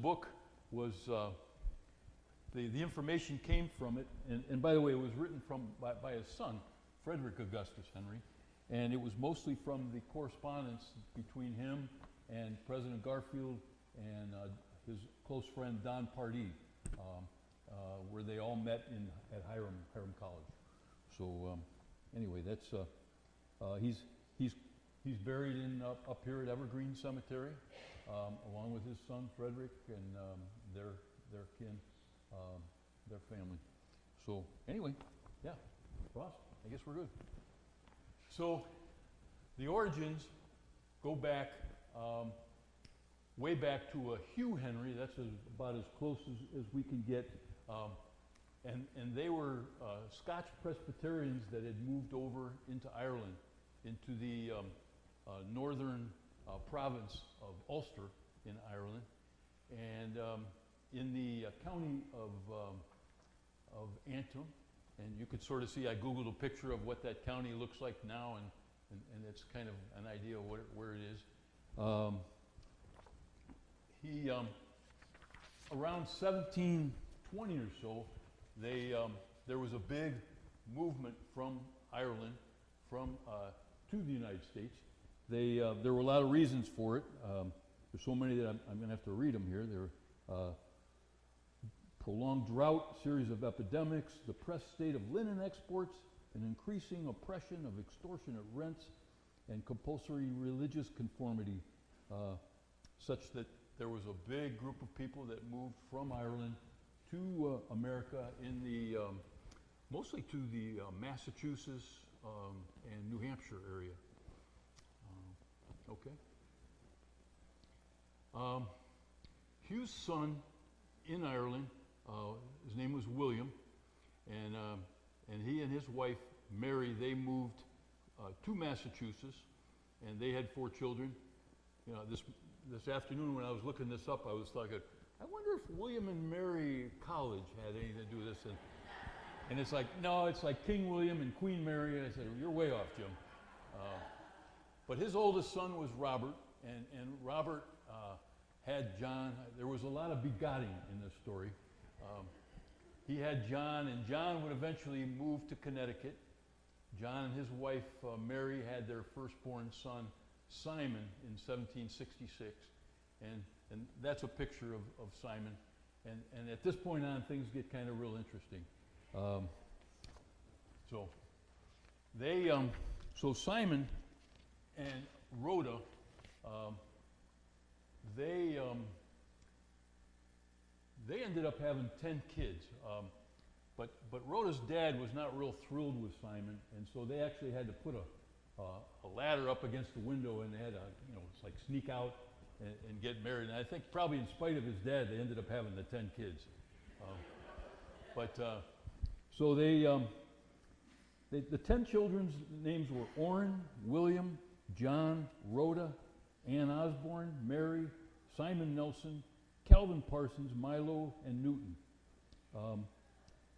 book was, the information came from it, and by the way, it was written by his son, Frederick Augustus Henry, and it was mostly from the correspondence between him and President Garfield and his close friend Don Pardee, where they all met at Hiram College. So anyway, that's he's buried up here at Evergreen Cemetery, along with his son Frederick and their kin, their family. So anyway, yeah, Ross, I guess we're good. So the origins go back way back to Hugh Henry. That's about as close as we can get. And they were Scotch Presbyterians that had moved over into Ireland, into the northern province of Ulster in Ireland, and in the county of Antrim. And you could sort of see, I Googled a picture of what that county looks like now, and it's kind of an idea of where it is. He, around 1720 or so, there was a big movement from Ireland to the United States. There were a lot of reasons for it. There's so many that I'm going to have to read them here. There prolonged drought, series of epidemics, depressed state of linen exports, an increasing oppression of extortionate rents, and compulsory religious conformity, such that there was a big group of people that moved from Ireland to America in the, mostly to the Massachusetts and New Hampshire area. Hugh's son in Ireland, his name was William, and he and his wife Mary, they moved to Massachusetts, and they had 4 children. You know, this afternoon when I was looking this up, I was thinking, I wonder if William and Mary College had anything to do with this. And it's like, no, it's like King William and Queen Mary. And I said, you're way off, Jim. But his oldest son was Robert, and Robert had John. There was a lot of begetting in this story. He had John, and John would eventually move to Connecticut. John and his wife Mary had their firstborn son, Simon, in 1766. And that's a picture of Simon. And at this point on, things get kind of real interesting. So Simon and Rhoda, they ended up having 10 kids. But Rhoda's dad was not real thrilled with Simon, and so they actually had to put a ladder up against the window, and they had to, it's like sneak out and get married. And I think probably in spite of his dad, they ended up having the 10 kids. So the 10 children's names were Orrin, William, John, Rhoda, Ann Osborne, Mary, Simon Nelson, Calvin Parsons, Milo, and Newton.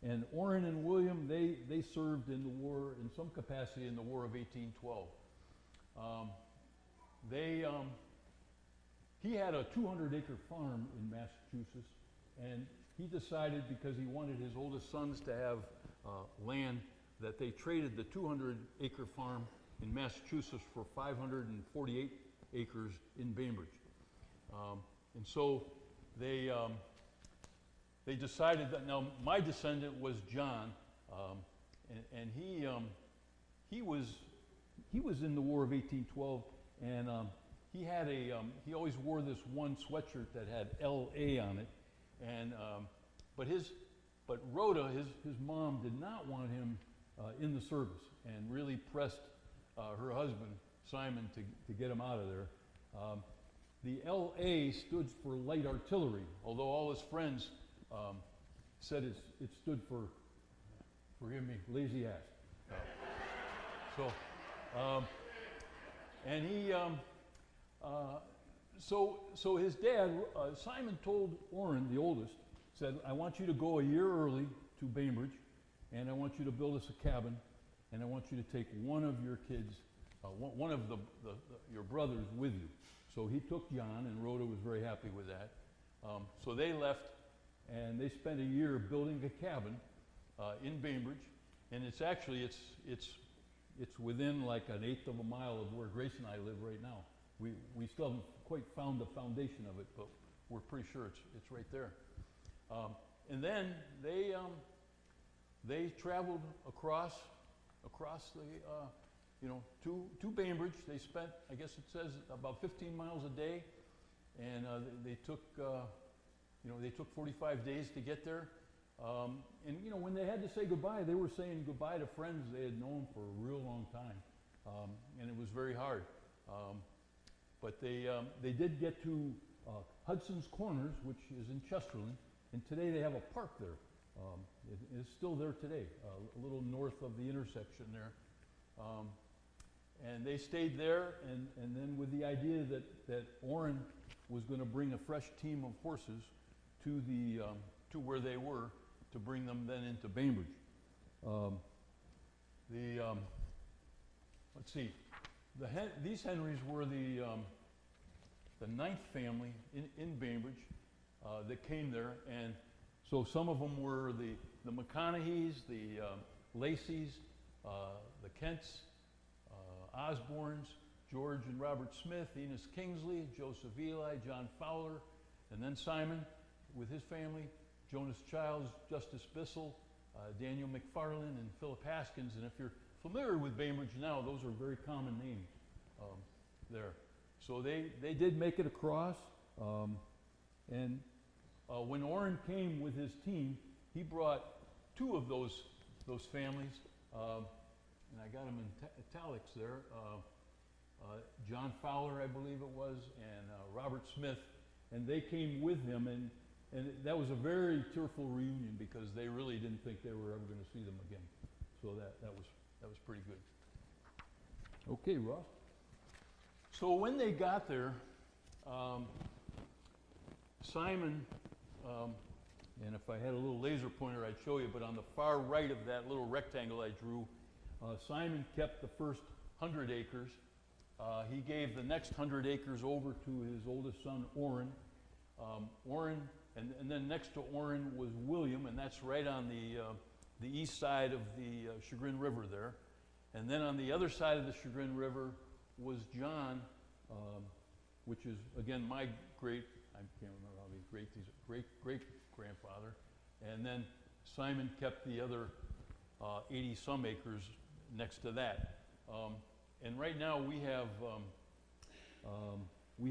And Orrin and William, they served in the war, in some capacity, in the War of 1812. He had a 200-acre farm in Massachusetts, and he decided, because he wanted his oldest sons to have land, that they traded the 200-acre farm in Massachusetts for 548 acres in Bainbridge. And so they decided that, now my descendant was John, and he was in the War of 1812, and he always wore this one sweatshirt that had L.A. on it, and but Rhoda, his mom, did not want him in the service, and really pressed her husband Simon to get him out of there. The L.A. stood for light artillery, although all his friends said it stood for, forgive me, lazy ass. And he, so his dad, Simon, told Orrin, the oldest, said, I want you to go a year early to Bainbridge, and I want you to build us a cabin, and I want you to take one of your kids, one of your brothers with you. So he took John, and Rhoda was very happy with that. So they left, and they spent a year building a cabin in Bainbridge, and it's actually it's within like an eighth of a mile of where Grace and I live right now. We still haven't quite found the foundation of it, but we're pretty sure it's right there. And then they traveled across the to Bainbridge. They spent, I guess it says, about 15 miles a day, and they took 45 days to get there. And when they had to say goodbye, they were saying goodbye to friends they had known for a real long time, and it was very hard. But they did get to Hudson's Corners, which is in Chesterland, and today they have a park there. It is still there today, a little north of the intersection there. And they stayed there, and then with the idea that Orrin was going to bring a fresh team of horses to where they were, to bring them then into Bainbridge. Let's see, these Henrys were the ninth family in Bainbridge that came there, and so some of them were the McConaughey's, the Lacey's, the Kents, Osborne's, George and Robert Smith, Enos Kingsley, Joseph Eli, John Fowler, and then Simon with his family, Jonas Childs, Justice Bissell, Daniel McFarland, and Philip Haskins. And if you're familiar with Bainbridge now, those are very common names there. So they did make it across, and when Orrin came with his team, he brought two of those families, and I got them in italics there. John Fowler, I believe it was, and Robert Smith, and they came with him, and that was a very tearful reunion because they really didn't think they were ever going to see them again. So that was pretty good. Okay, Ross. So when they got there, Simon, and if I had a little laser pointer, I'd show you, but on the far right of that little rectangle I drew, Simon kept the first 100 acres. He gave the next 100 acres over to his oldest son, Orrin. And then next to Orrin was William, and that's right on the east side of the Chagrin River there. And then on the other side of the Chagrin River was John, which is, again, my I can't remember how many great-great-grandfather. And then Simon kept the other 80-some acres next to that. And right now we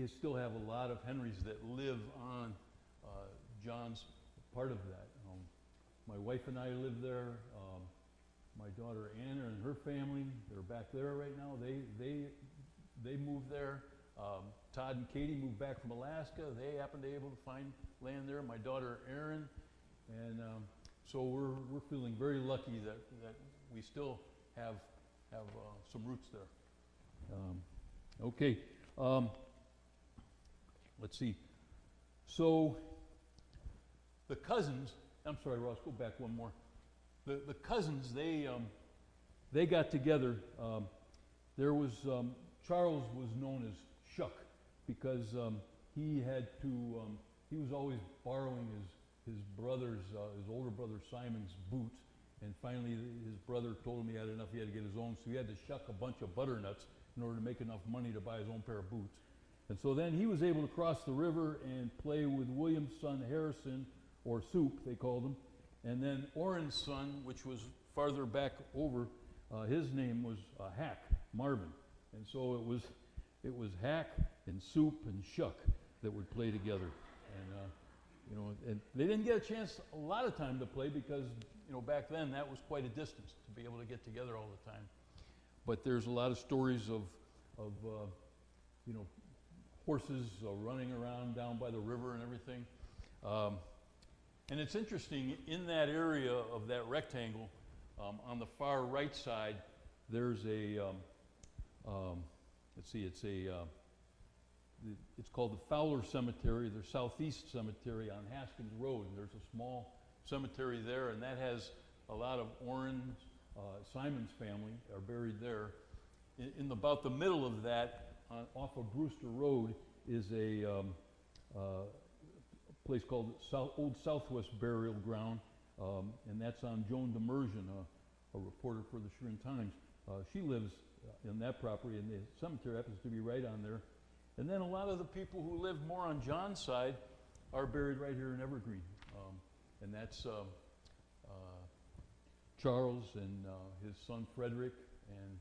still have a lot of Henrys that live on John's part of that. My wife and I live there. My daughter Anna and her family, they're back there right now. They moved there. Todd and Katie moved back from Alaska. They happened to be able to find land there. My daughter Erin, and so we're feeling very lucky that we still have some roots there. Okay, let's see. So the cousins. I'm sorry, Ross. Go back one more. The cousins. They got together. There was Charles was known as Shuck because he was always borrowing his older brother Simon's boots, and finally his brother told him he had enough, he had to get his own, so he had to shuck a bunch of butternuts in order to make enough money to buy his own pair of boots. And so then he was able to cross the river and play with William's son Harrison, or Soup they called him, and then Orrin's son, which was farther back over, his name was Hack, Marvin. And so it was Hack and Soup and Shuck that would play together, and they didn't get a lot of time to play because back then that was quite a distance to be able to get together all the time. But there's a lot of stories of horses running around down by the river and everything, and it's interesting in that area of that rectangle on the far right side. There's a let's see, it's called the Fowler Cemetery, the Southeast Cemetery on Haskins Road. And there's a small cemetery there, and that has a lot of Orrin's, Simon's family are buried there. In about the middle of that, off of Brewster Road, is a place called Old Southwest Burial Ground, and that's on Joan Demersion, a reporter for the Schrin Times. She lives in that property, and the cemetery happens to be right on there. And then a lot of the people who live more on John's side are buried right here in Evergreen. And that's Charles and his son Frederick and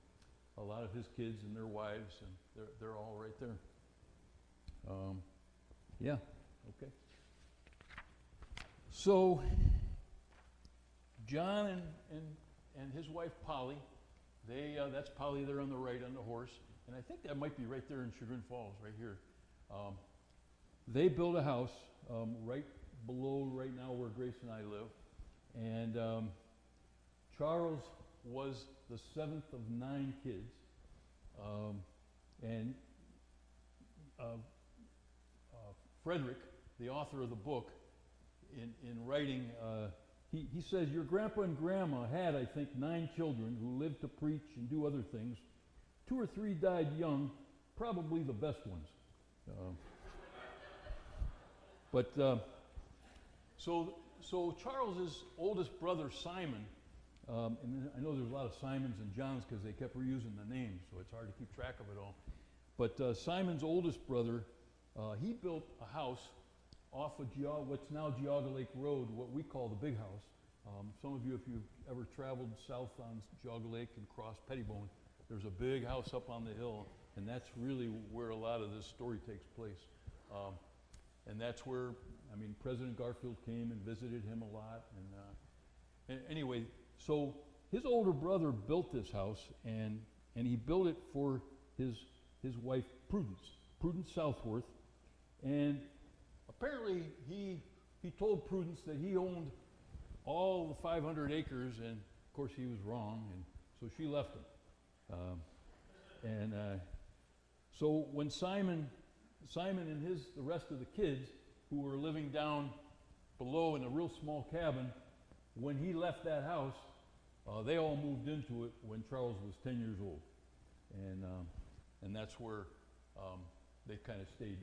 a lot of his kids and their wives, and they're all right there. Yeah, okay. So John and his wife Polly, that's Polly there on the right on the horse, and I think that might be right there in Chagrin Falls, right here. They built a house right below right now where Grace and I live, and Charles was the 7th of 9 kids, and Frederick, the author of the book, in writing, he says, your grandpa and grandma had, I think, 9 children who lived to preach and do other things. 2 or 3 died young, probably the best ones. So Charles's oldest brother, Simon, and I know there's a lot of Simons and Johns because they kept reusing the names, so it's hard to keep track of it all. But Simon's oldest brother, he built a house off of what's now Geauga Lake Road, what we call the Big House. Some of you, if you've ever traveled south on Geauga Lake and crossed Pettibone, there's a big house up on the hill, and that's really where a lot of this story takes place. And that's where, I mean, President Garfield came and visited him a lot. And anyway, so his older brother built this house, and he built it for his wife, Prudence Southworth. And apparently he told Prudence that he owned all the 500 acres, and of course he was wrong, and so she left him. So when Simon and the rest of the kids who were living down below in a real small cabin, when he left that house, they all moved into it when Charles was 10 years old, and that's where they kind of stayed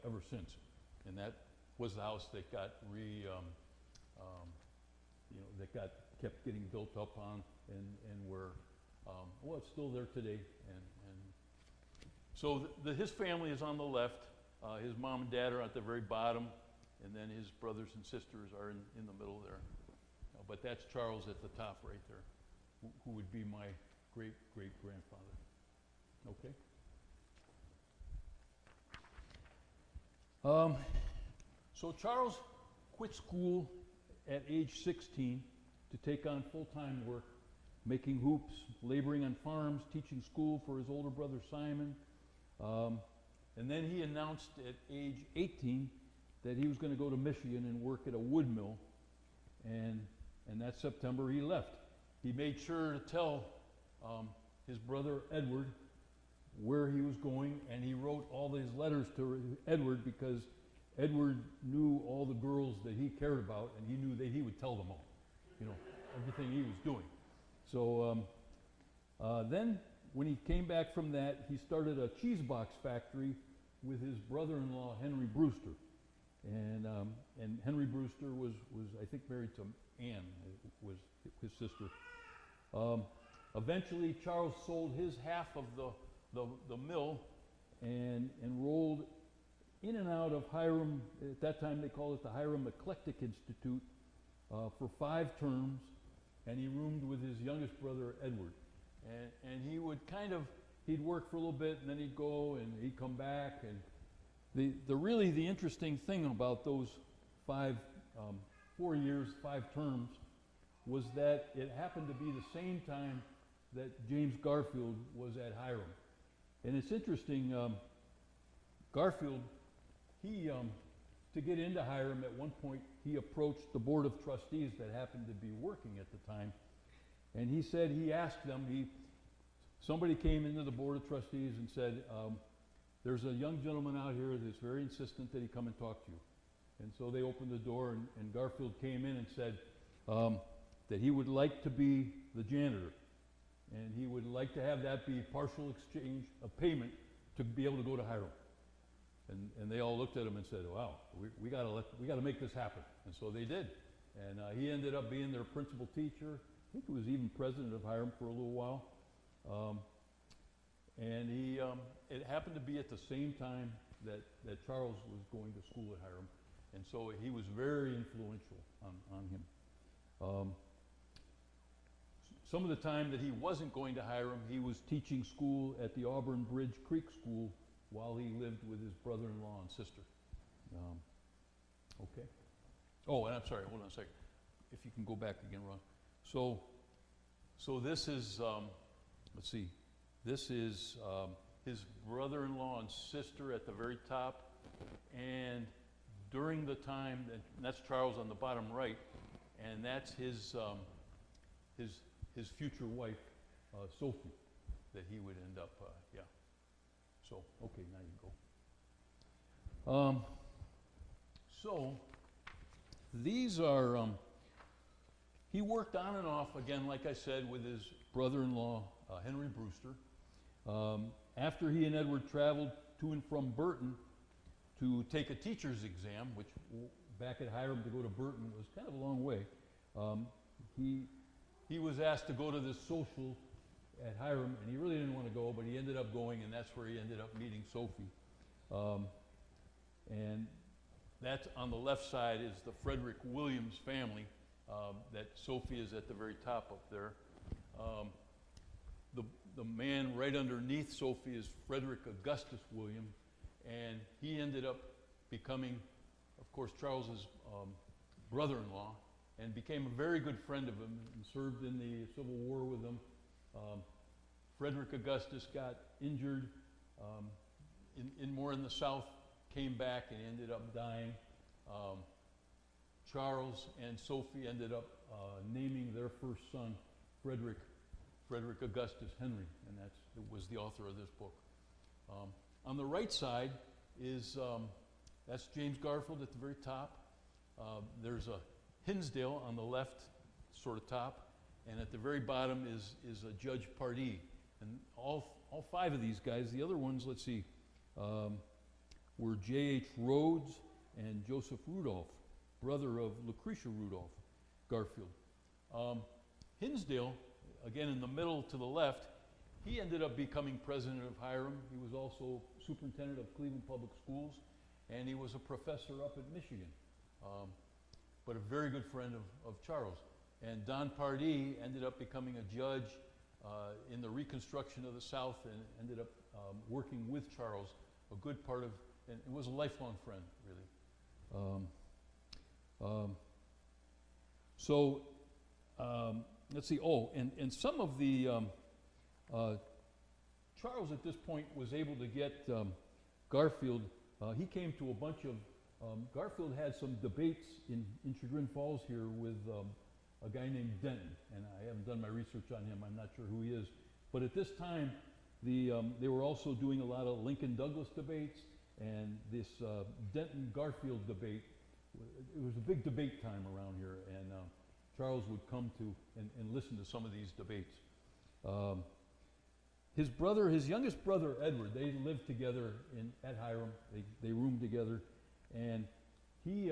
ever since. And that was the house that got kept getting built up on, and where well, it's still there today. And so his family is on the left. His mom and dad are at the very bottom, and then his brothers and sisters are in the middle there. But that's Charles at the top right there, who would be my great-great-grandfather. Okay. So Charles quit school at age 16 to take on full-time work, making hoops, laboring on farms, teaching school for his older brother Simon. And then he announced at age 18 that he was going to go to Michigan and work at a wood mill. And that September he left. He made sure to tell his brother Edward where he was going, and he wrote all these letters to Edward because Edward knew all the girls that he cared about, and he knew that he would tell them all, everything he was doing. So then when he came back from that, he started a cheese box factory with his brother-in-law, Henry Brewster. And Henry Brewster was I think married to Anne, was his sister. Eventually, Charles sold his half of the mill and enrolled in and out of Hiram. At that time, they called it the Hiram Eclectic Institute for 5 terms, and he roomed with his youngest brother, Edward. And he would he'd work for a little bit, and then he'd go, and he'd come back. And the interesting thing about those 4 years, 5 terms, was that it happened to be the same time that James Garfield was at Hiram. And it's interesting, Garfield, to get into Hiram at one point, he approached the board of trustees that happened to be working at the time. And he said, he asked them, somebody came into the board of trustees and said, there's a young gentleman out here that's very insistent that he come and talk to you. And so they opened the door, and Garfield came in and said that he would like to be the janitor. And he would like to have that be partial exchange of payment to be able to go to Hiram. And they all looked at him and said, wow, we gotta make this happen. And so they did. And he ended up being their principal teacher. I think he was even president of Hiram for a little while. And it happened to be at the same time that Charles was going to school at Hiram. And so he was very influential on him. Some of the time that he wasn't going to Hiram, he was teaching school at the Auburn Bridge Creek School while he lived with his brother-in-law and sister. Okay. Oh, and I'm sorry, hold on a second. If you can go back again, Ron. So this is, let's see, this is his brother-in-law and sister at the very top, and during the time, and that's Charles on the bottom right, and that's his future wife, Sophie, that he would end up, yeah. So, okay, now you go. So, these are, he worked on and off, again, like I said, with his brother-in-law, Henry Brewster. After he and Edward traveled to and from Burton to take a teacher's exam, which back at Hiram to go to Burton was kind of a long way, he was asked to go to this social at Hiram, and he really didn't want to go, but he ended up going, and that's where he ended up meeting Sophie. And that's on the left side is the Frederick Williams family. That Sophie is at the very top up there. The man right underneath Sophie is Frederick Augustus Williams, and he ended up becoming, of course, Charles's brother-in-law, and became a very good friend of him and served in the Civil War with him. Frederick Augustus got injured more in the South, came back and ended up dying. Charles and Sophie ended up naming their first son Frederick Augustus Henry, and it was the author of this book. On the right side is, that's James Garfield at the very top. There's a Hinsdale on the left, sort of top, and at the very bottom is a Judge Pardee. And all five of these guys, the other ones, let's see, were J.H. Rhodes and Joseph Rudolph, brother of Lucretia Rudolph Garfield. Hinsdale, again in the middle to the left, he ended up becoming president of Hiram. He was also superintendent of Cleveland Public Schools, and he was a professor up at Michigan, but a very good friend of Charles. And Don Pardee ended up becoming a judge in the Reconstruction of the South, and ended up working with Charles, a good part of, and it was a lifelong friend, really. Let's see, and some of the, Charles at this point was able to get Garfield, he came to a bunch of, Garfield had some debates in Chagrin Falls here with a guy named Denton, and I haven't done my research on him, I'm not sure who he is, but at this time, they were also doing a lot of Lincoln-Douglas debates, and this Denton-Garfield debate, it was a big debate time around here, and Charles would come to and listen to some of these debates. His youngest brother, Edward, they lived together at Hiram. They roomed together, and he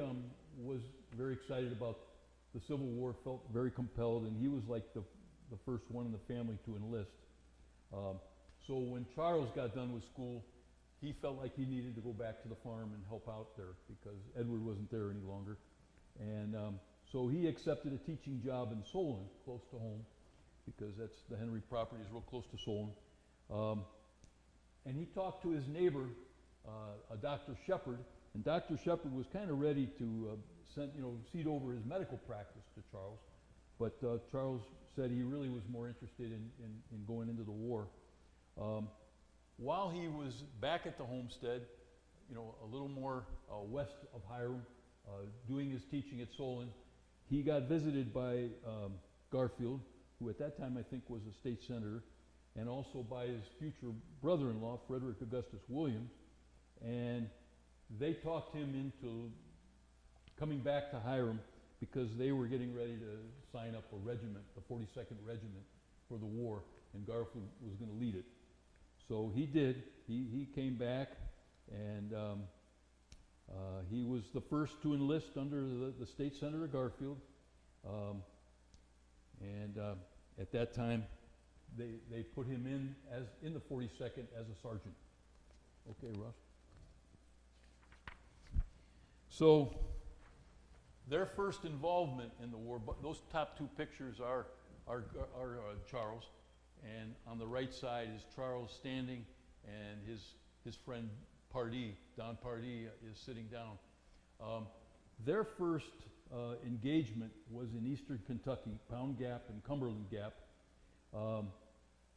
was very excited about the Civil War, felt very compelled, and he was like the first one in the family to enlist. So when Charles got done with school, he felt like he needed to go back to the farm and help out there because Edward wasn't there any longer. And so he accepted a teaching job in Solon, close to home, because that's the Henry property is real close to Solon. And he talked to his neighbor, a Dr. Shepard, and Dr. Shepard was kind of ready to cede over his medical practice to Charles, but Charles said he really was more interested in going into the war. While he was back at the homestead, a little more west of Hiram, doing his teaching at Solon, he got visited by Garfield, who at that time I think was a state senator, and also by his future brother-in-law, Frederick Augustus Williams, and they talked him into coming back to Hiram because they were getting ready to sign up a regiment, the 42nd Regiment, for the war, and Garfield was going to lead it. So he did. He came back. and he was the first to enlist under the state senator Garfield, and at that time they put him in the 42nd as a sergeant. Okay, Russ. So their first involvement in the war, but those top two pictures are Charles, and on the right side is Charles standing, and his friend Pardee, Don Pardee, is sitting down. Their first engagement was in eastern Kentucky, Pound Gap and Cumberland Gap.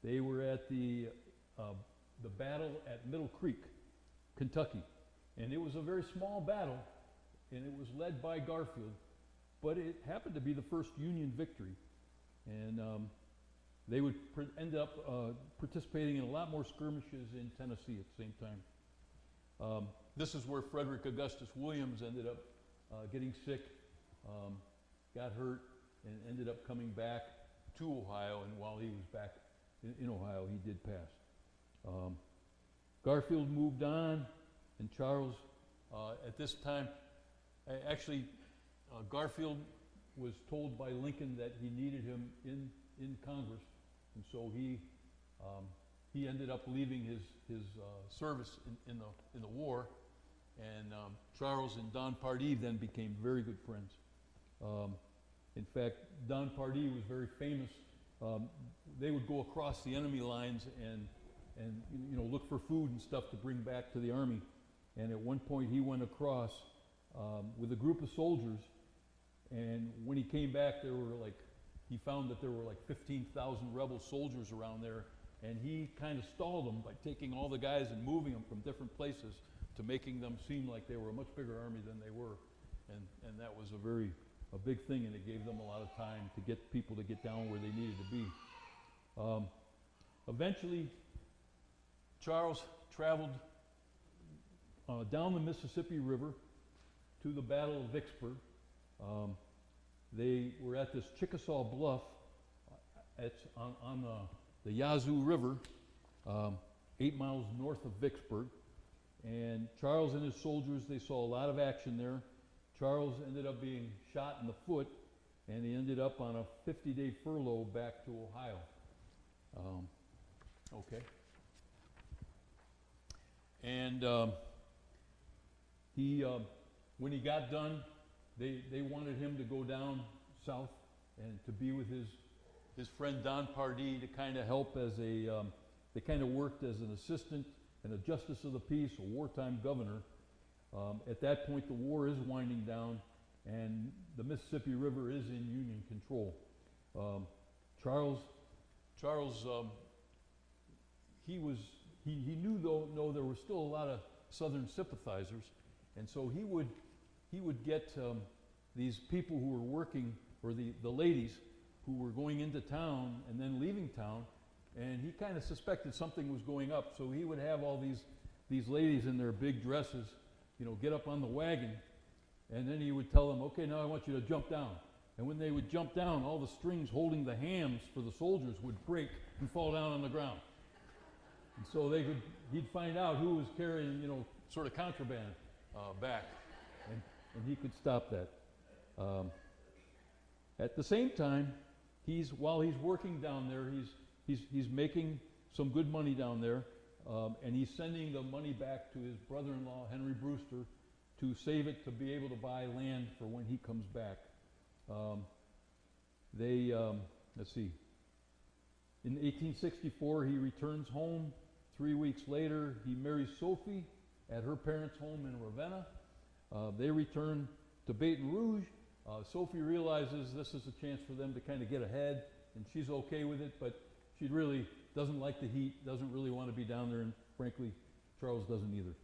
They were at the battle at Middle Creek, Kentucky, and it was a very small battle, and it was led by Garfield, but it happened to be the first Union victory, and they would end up participating in a lot more skirmishes in Tennessee at the same time. This is where Frederick Augustus Williams ended up getting sick, got hurt, and ended up coming back to Ohio, and while he was back in Ohio, he did pass. Garfield moved on, and Charles, at this time, actually, Garfield was told by Lincoln that he needed him in Congress, and so he ended up leaving his service in the war, and Charles and Don Pardee then became very good friends. In fact, Don Pardee was very famous. They would go across the enemy lines and look for food and stuff to bring back to the army. And at one point, he went across with a group of soldiers, and when he came back, he found that there were like 15,000 rebel soldiers around there, and he kind of stalled them by taking all the guys and moving them from different places to making them seem like they were a much bigger army than they were, and that was a big thing, and it gave them a lot of time to get people to get down where they needed to be. Eventually, Charles traveled down the Mississippi River to the Battle of Vicksburg. They were at this Chickasaw Bluff. It's on the Yazoo River, 8 miles north of Vicksburg. And Charles and his soldiers, they saw a lot of action there. Charles ended up being shot in the foot, and he ended up on a 50-day furlough back to Ohio. Okay. And when he got done, they wanted him to go down south and to be with his friend Don Pardee to kind of help as they kind of worked as an assistant and a justice of the peace, a wartime governor. At that point, the war is winding down, and the Mississippi River is in Union control. Charles, he knew though there were still a lot of Southern sympathizers, and so he would get these people who were working, or the ladies who were going into town and then leaving town, and he kind of suspected something was going up, so he would have all these ladies in their big dresses, get up on the wagon, and then he would tell them, okay, now I want you to jump down. And when they would jump down, all the strings holding the hams for the soldiers would break and fall down on the ground. And so he'd find out who was carrying, sort of contraband back, and he could stop that. At the same time, while he's working down there, he's making some good money down there, and he's sending the money back to his brother-in-law, Henry Brewster, to save it to be able to buy land for when he comes back. Let's see. In 1864, he returns home. 3 weeks later, he marries Sophie at her parents' home in Ravenna. They return to Baton Rouge. Sophie realizes this is a chance for them to kind of get ahead, and she's okay with it, but she really doesn't like the heat, doesn't really want to be down there, and frankly, Charles doesn't either.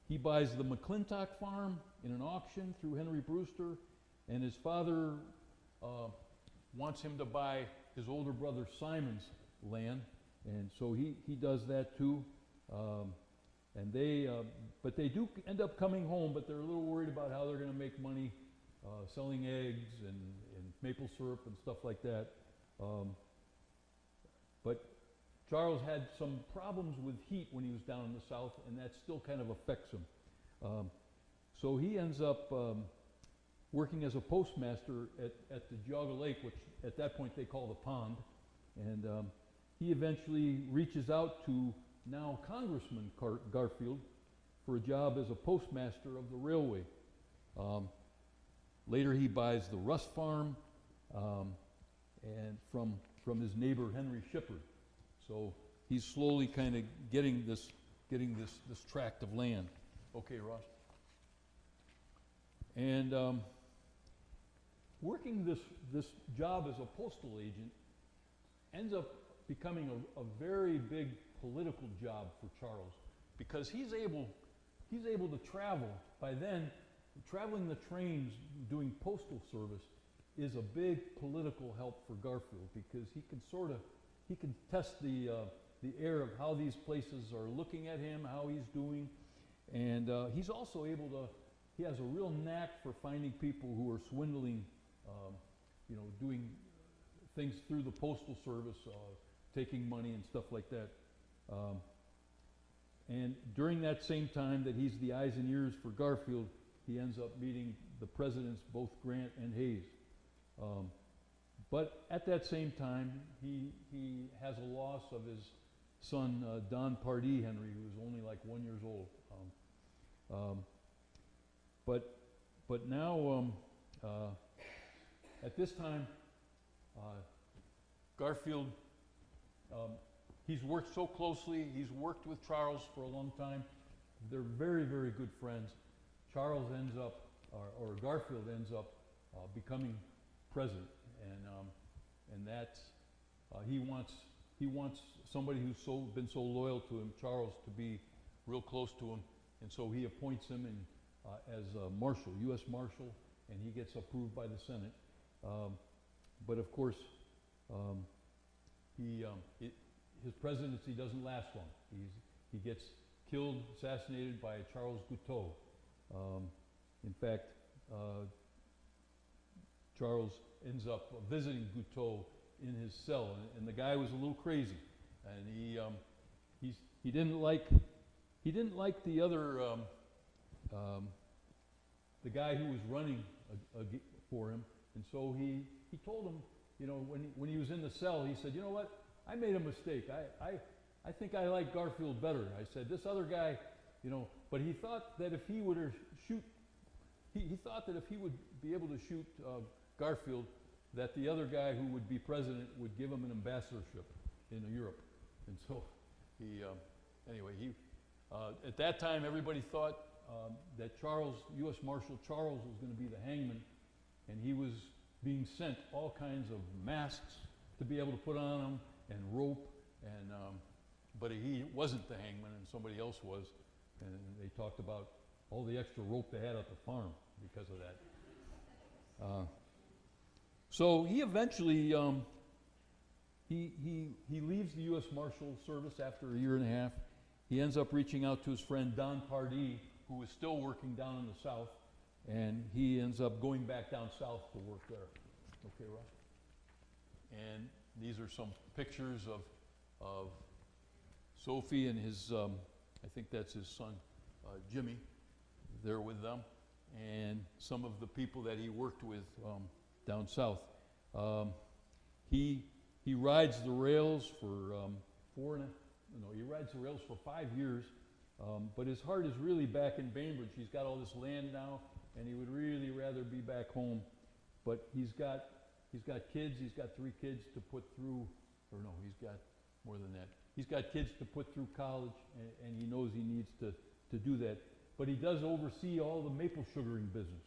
He buys the McClintock farm in an auction through Henry Brewster, and his father wants him to buy his older brother Simon's land, and so he does that too. But they do end up coming home, but they're a little worried about how they're going to make money selling eggs and maple syrup and stuff like that. But Charles had some problems with heat when he was down in the south, and that still kind of affects him. So he ends up working as a postmaster at the Geauga Lake, which at that point they call the pond. And he eventually reaches out to now Congressman Garfield for a job as a postmaster of the railway. Later he buys the Russ Farm and from his neighbor Henry Shippard. So he's slowly kind of getting this tract of land. Okay, Ross. And working this job as a postal agent ends up becoming a very big political job for Charles, because he's able to travel. By then, traveling the trains doing postal service is a big political help for Garfield, because he can test the air of how these places are looking at him, how he's doing, and he's also able to. He has a real knack for finding people who are swindling, doing things through the postal service, taking money and stuff like that. And during that same time that he's the eyes and ears for Garfield, he ends up meeting the presidents, both Grant and Hayes. But at that same time, he has a loss of his son, Don Pardee Henry, who was only like 1 year old. But now, at this time, Garfield, he's worked so closely. He's worked with Charles for a long time. They're very, very good friends. Charles ends up, or Garfield ends up becoming president, and that's he wants somebody who's been so loyal to him, Charles, to be real close to him, and so he appoints him as Marshal, U.S. Marshal, and he gets approved by the Senate. But of course, his presidency doesn't last long. He gets killed, assassinated by Charles Guiteau. In fact, Charles ends up visiting Guiteau in his cell, and the guy was a little crazy, and he didn't like the other the guy who was running for him, and so he told him, when he was in the cell, he said, you know what, I made a mistake. I think I like Garfield better. I said, this other guy, but he thought that if he would shoot, he thought that if he would be able to shoot Garfield, that the other guy who would be president would give him an ambassadorship in Europe. And so at that time, everybody thought that Charles, U.S. Marshal Charles, was going to be the hangman, and he was being sent all kinds of masks to be able to put on him, and rope, and but he wasn't the hangman, and somebody else was, and they talked about all the extra rope they had at the farm because of that. So he eventually he leaves the U.S. Marshal Service after a year and a half. He ends up reaching out to his friend Don Pardee, who was still working down in the South, and he ends up going back down south to work there. Okay, Ross? And these are some pictures of Sophie and his, I think that's his son, Jimmy, there with them, and some of the people that he worked with down south. He rides the rails for he rides the rails for 5 years, but his heart is really back in Bainbridge. He's got all this land now, and he would really rather be back home. But he's got kids. He's got 3 kids to put through, or no, he's got more than that. He's got kids to put through college, and he knows he needs to do that. But he does oversee all the maple sugaring business.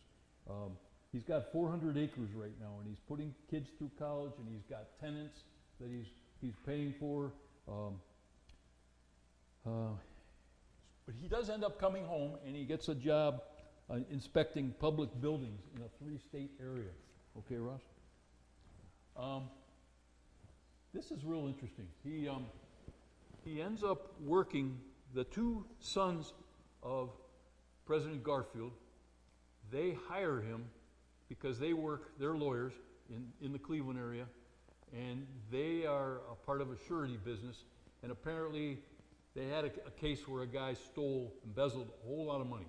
He's got 400 acres right now, and he's putting kids through college, and he's got tenants that he's paying for. But he does end up coming home, and he gets a job inspecting public buildings in a 3-state area. Okay, Ross? This is real interesting. He ends up working, the 2 sons of President Garfield, they hire him because they're lawyers in the Cleveland area, and they are a part of a surety business, and apparently they had a case where a guy embezzled a whole lot of money,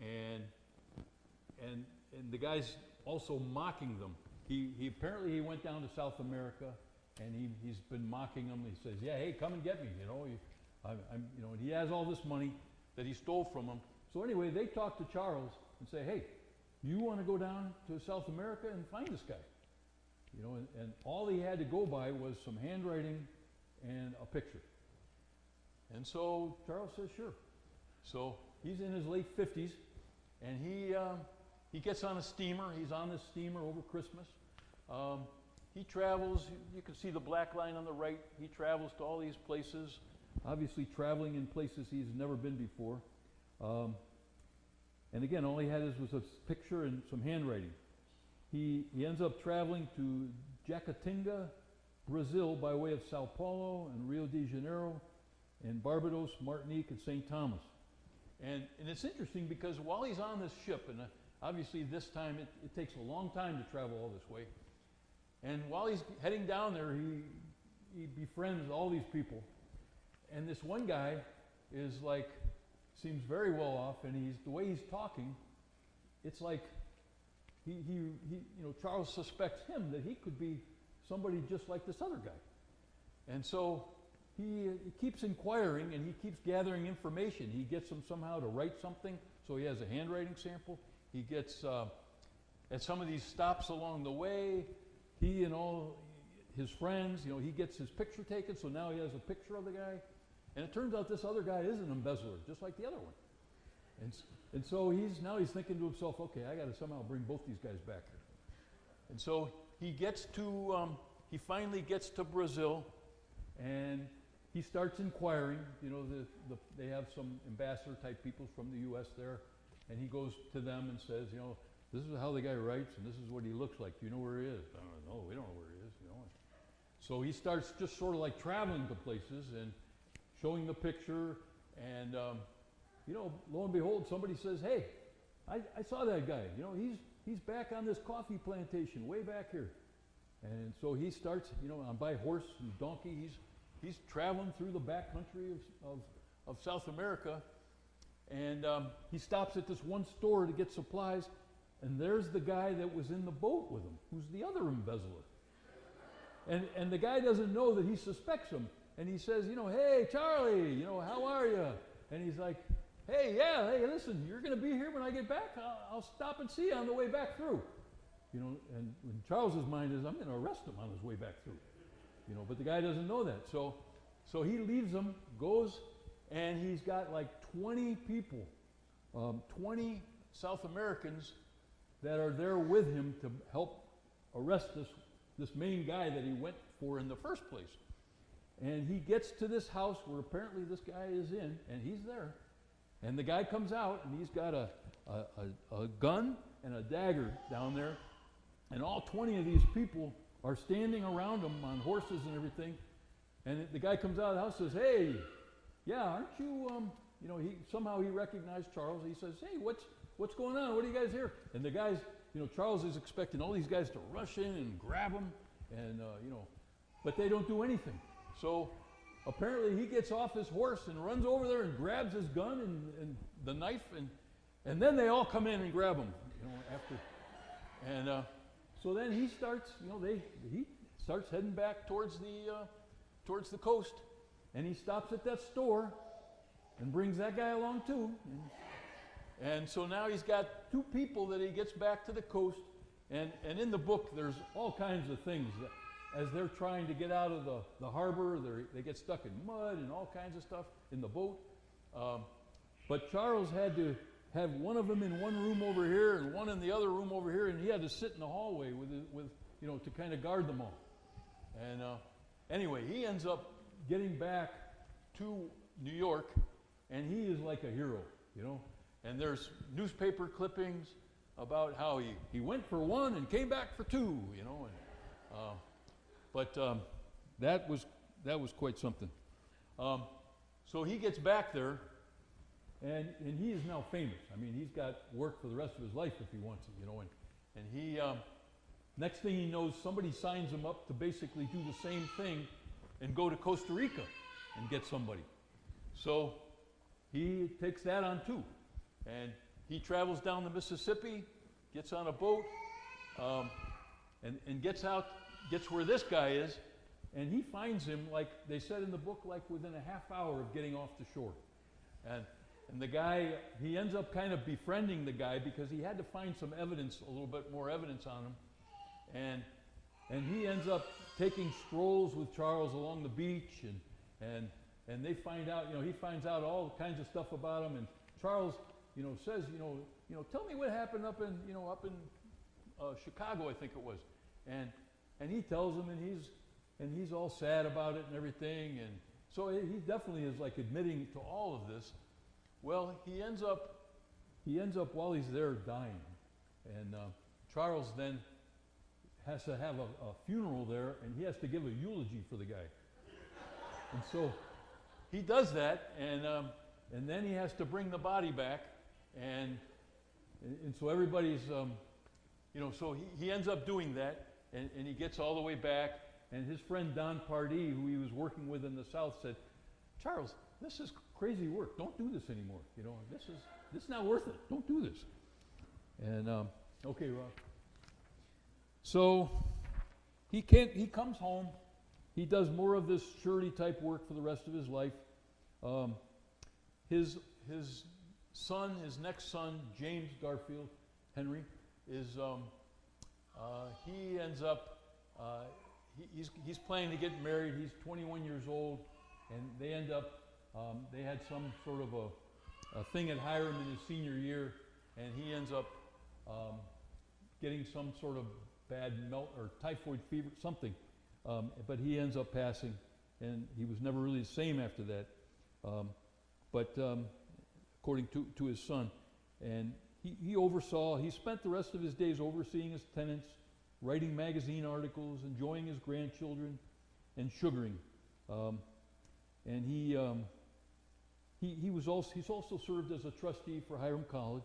and the guy's also mocking them. He apparently he went down to South America, and he's been mocking them. He says, "Yeah, hey, come and get me," you know. And he has all this money that he stole from them. So anyway, they talk to Charles and say, "Hey, you want to go down to South America and find this guy?" You know, and all he had to go by was some handwriting and a picture. And so Charles says, "Sure." So he's in his late 50s, and he gets on a steamer. He's on this steamer over Christmas. He travels. You can see the black line on the right. He travels to all these places, obviously traveling in places he's never been before. And again, all he had was a picture and some handwriting. He ends up traveling to Jacutinga, Brazil, by way of Sao Paulo and Rio de Janeiro, and Barbados, Martinique, and St. Thomas. And it's interesting because while he's on this ship, and obviously this time it takes a long time to travel all this way, and while he's heading down there, he befriends all these people. And this one guy is like, seems very well off, and the way he's talking, it's like Charles suspects him that he could be somebody just like this other guy. And so he keeps inquiring, and he keeps gathering information. He gets him somehow to write something, so he has a handwriting sample. He gets, at some of these stops along the way, he and all his friends, he gets his picture taken, so now he has a picture of the guy. And it turns out this other guy is an embezzler, just like the other one. And so he's thinking to himself, okay, I got to somehow bring both these guys back here. And so he finally gets to Brazil, and he starts inquiring. They have some ambassador type people from the U.S. there, and he goes to them and says, this is how the guy writes, and this is what he looks like. Do you know where he is? I don't know. We don't know where he is. So he starts just sort of like traveling to places and showing the picture, and lo and behold, somebody says, "Hey, I saw that guy. He's back on this coffee plantation way back here." And so he starts, on by horse and donkey. He's traveling through the back country of South America, and he stops at this one store to get supplies, and there's the guy that was in the boat with him, who's the other embezzler. And the guy doesn't know that he suspects him. And he says, "Hey, Charlie, how are you?" And he's like, hey, listen, you're going to be here when I get back? I'll stop and see you on the way back through. And in Charles's mind is, I'm going to arrest him on his way back through. But the guy doesn't know that. So he leaves them, goes, and he's got like 20 people, 20 South Americans that are there with him to help arrest this main guy that he went for in the first place. And he gets to this house where apparently this guy is in, and he's there. And the guy comes out, and he's got a gun and a dagger down there. And all 20 of these people are standing around him on horses and everything. And the guy comes out of the house and says, "Hey, yeah, aren't you, somehow he recognized Charles. He says, "Hey, what's going on? What are you guys here?" And the guys, Charles is expecting all these guys to rush in and grab him, and, but they don't do anything. So apparently he gets off his horse and runs over there and grabs his gun and the knife, and then they all come in and grab him, after. And so then he starts, he starts heading back towards the coast, and he stops at that store and brings that guy along too. And so now he's got two people that he gets back to the coast, and in the book there's all kinds of things that, as they're trying to get out of the harbor, they get stuck in mud and all kinds of stuff in the boat. But Charles had to have one of them in one room over here and one in the other room over here, and he had to sit in the hallway with to kind of guard them all. And anyway, he ends up getting back to New York, and he is like a hero, And there's newspaper clippings about how he went for one and came back for two, But that was quite something. So he gets back there, and he is now famous. I mean, he's got work for the rest of his life if he wants it, And he, next thing he knows, somebody signs him up to basically do the same thing and go to Costa Rica. and get somebody. So he takes that on too. And he travels down the Mississippi, gets on a boat, and gets where this guy is, and he finds him, like they said in the book, like within a half hour of getting off the shore. And the guy, he ends up kind of befriending the guy because he had to find some evidence, a little bit more evidence on him. And he ends up taking strolls with Charles along the beach, and they find out, he finds out all kinds of stuff about him, and Charles, says, tell me what happened up in Chicago, I think it was. And he tells him, and he's all sad about it and everything, and so he definitely is like admitting to all of this. Well, he ends up while he's there dying, and Charles then has to have a funeral there, and he has to give a eulogy for the guy. And so he does that, and then he has to bring the body back, and so everybody's, so he ends up doing that, and he gets all the way back, and his friend Don Pardee, who he was working with in the South, said, Charles, this is crazy work. Don't do this anymore. This is not worth it. Don't do this. And okay, Rob. So he comes home. He does more of this surety type work for the rest of his life. His next son, James Garfield Henry, is he ends up he's planning to get married. He's 21 years old, and they end up they had some sort of a thing at Hiram in his senior year, and he ends up getting some sort of bad or typhoid fever, something. But he ends up passing, and he was never really the same after that. But according to his son, and he spent the rest of his days overseeing his tenants, writing magazine articles, enjoying his grandchildren, and sugaring. And he's also served as a trustee for Hiram College.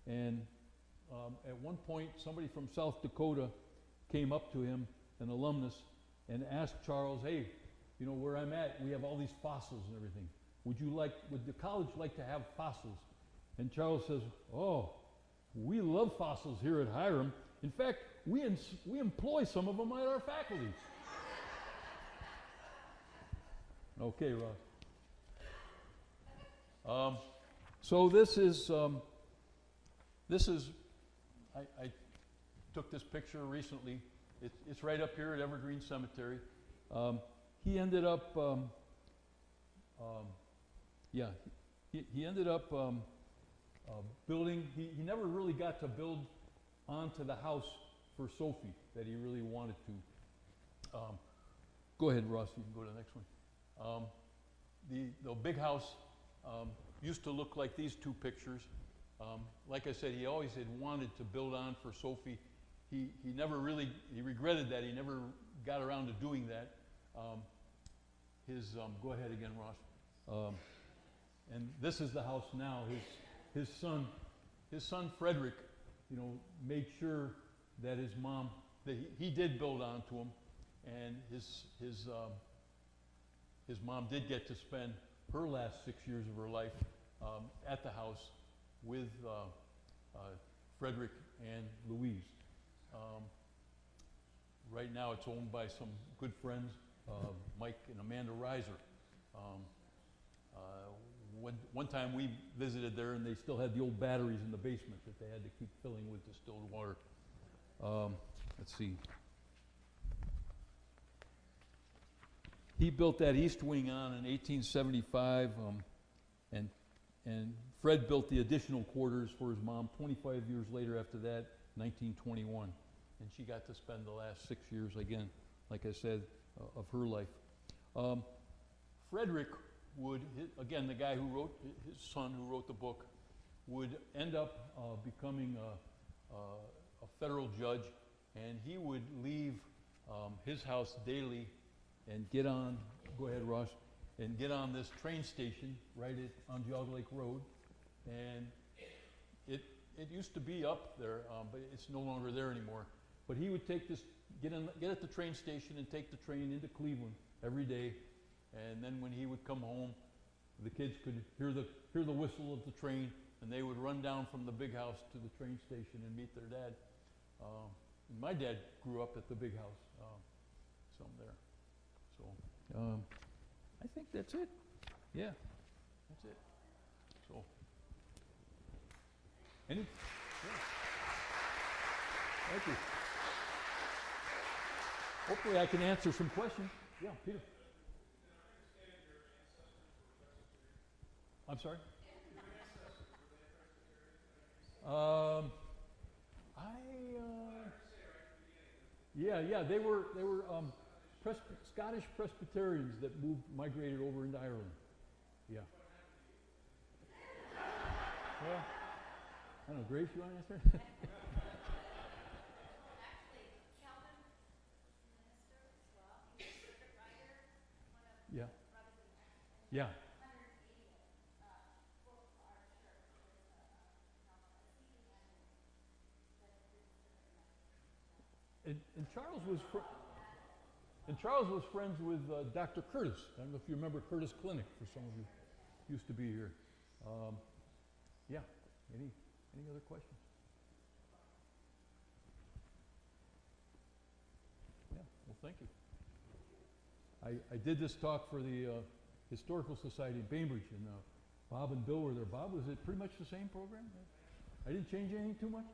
And at one point, somebody from South Dakota came up to him, an alumnus, and asked Charles, hey, where I'm at, we have all these fossils and everything. Would the college like to have fossils? And Charles says, oh, we love fossils here at Hiram. In fact, we employ some of them at our faculty. Okay, Rob. So this is I took this picture recently. It's right up here at Evergreen Cemetery. He ended up, he ended up building. He never really got to build onto the house for Sophie that he really wanted to. Go ahead, Ross. You can go to the next one. The big house used to look like these two pictures. Like I said, he always had wanted to build on for Sophie. He regretted that. He never got around to doing that. Go ahead again, Ross. And this is the house now. His son Frederick, made sure that his mom, that he did build onto him, and his mom did get to spend her last 6 years of her life at the house with Frederick and Louise. Right now it's owned by some good friends, Mike and Amanda Reiser. One time we visited there, and they still had the old batteries in the basement that they had to keep filling with distilled water. Let's see. He built that east wing on in 1875, and Fred built the additional quarters for his mom 25 years later after that, 1921. And she got to spend the last 6 years, again, like I said, of her life. Frederick would, again, the guy who wrote, his son who wrote the book, would end up becoming a federal judge, and he would leave his house daily and get on, go ahead, Ross, and get on this train station right on Geauga Lake Road. And it used to be up there, but it's no longer there anymore. But he would take this, get at the train station and take the train into Cleveland every day, And then when he would come home, the kids could hear the whistle of the train, and they would run down from the big house to the train station and meet their dad. And my dad grew up at the big house, some there. So I think that's it. Yeah, that's it. So any? Yeah. Thank you. Hopefully I can answer some questions. Yeah, Peter. I'm sorry? Yeah, they were Scottish Presbyterians that migrated over into Ireland. Yeah. Well, I don't know, Grace, you want to answer? Yeah. Yeah. And Charles was friends with Dr. Curtis. I don't know if you remember Curtis Clinic, for some of you used to be here. Yeah. Any other questions? Yeah. Well, thank you. I did this talk for the Historical Society in Bainbridge, and Bob and Bill were there. Bob, was it pretty much the same program? I didn't change anything too much?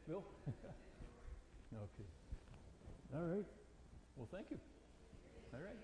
Bill? Okay. All right. Well, thank you. All right.